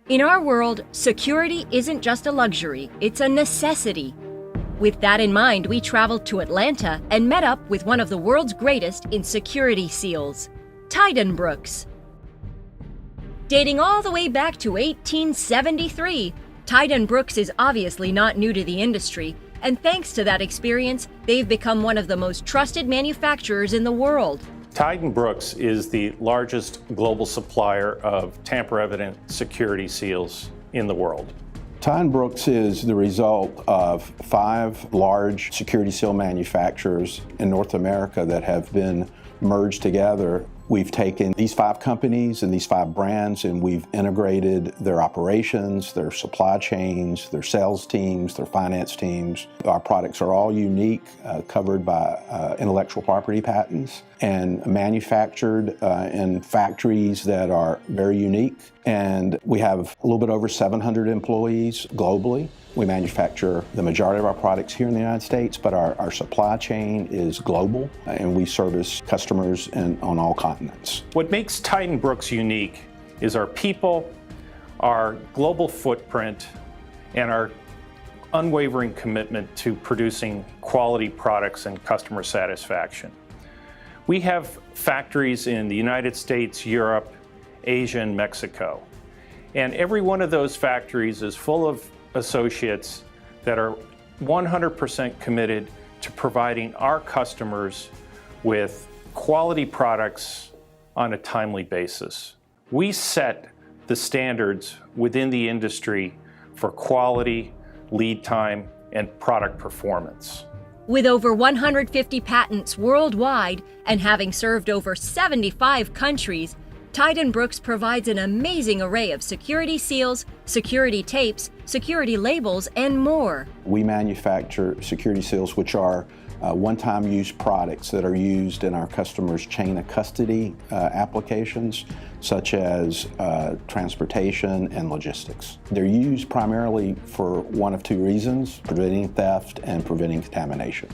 In our world, security isn't just a luxury, it's a necessity. With that in mind, we traveled to Atlanta and met up with one of the world's greatest in security seals, TydenBrooks. Dating all the way back to 1873, TydenBrooks is obviously not new to the industry, and thanks to that experience, they've become one of the most trusted manufacturers in the world. TydenBrooks is the largest global supplier of tamper-evident security seals in the world. TydenBrooks is the result of 5 large security seal manufacturers in North America that have been merged together. We've taken these 5 companies and these 5 brands and we've integrated their operations, their supply chains, their sales teams, their finance teams. Our products are all unique, covered by intellectual property patents, and manufactured in factories that are very unique. And we have a little bit over 700 employees globally. We manufacture the majority of our products here in the United States, but our supply chain is global, and we service customers on all continents. What makes TydenBrooks unique is our people, our global footprint, and our unwavering commitment to producing quality products and customer satisfaction. We have factories in the United States, Europe, Asia, and Mexico. And every one of those factories is full of associates that are 100% committed to providing our customers with quality products on a timely basis. We set the standards within the industry for quality, lead time, and product performance. With over 150 patents worldwide and having served over 75 countries, TydenBrooks provides an amazing array of security seals, security tapes, security labels, and more. We manufacture security seals, which are one-time use products that are used in our customers' chain of custody applications, such as transportation and logistics. They're used primarily for one of 2 reasons: preventing theft and preventing contamination.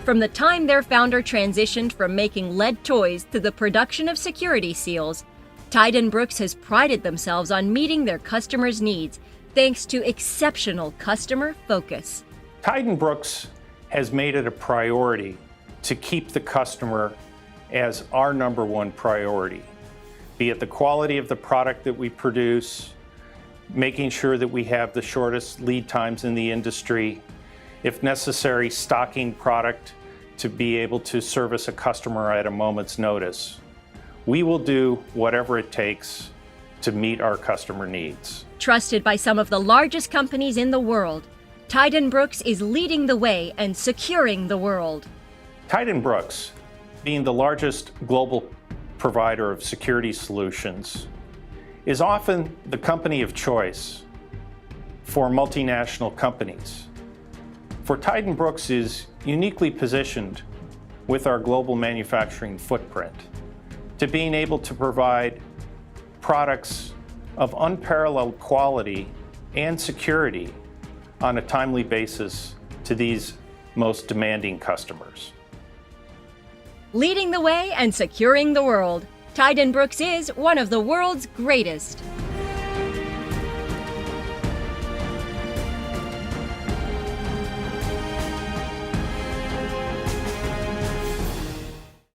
From the time their founder transitioned from making lead toys to the production of security seals, TydenBrooks has prided themselves on meeting their customers' needs thanks to exceptional customer focus. TydenBrooks has made it a priority to keep the customer as our #1 priority, be it the quality of the product that we produce, making sure that we have the shortest lead times in the industry, if necessary, stocking product to be able to service a customer at a moment's notice. We will do whatever it takes to meet our customer needs. Trusted by some of the largest companies in the world, TydenBrooks is leading the way and securing the world. TydenBrooks, being the largest global provider of security solutions, is often the company of choice for multinational companies. For TydenBrooks is uniquely positioned with our global manufacturing footprint to being able to provide products of unparalleled quality and security on a timely basis to these most demanding customers. Leading the way and securing the world, TydenBrooks is one of the world's greatest.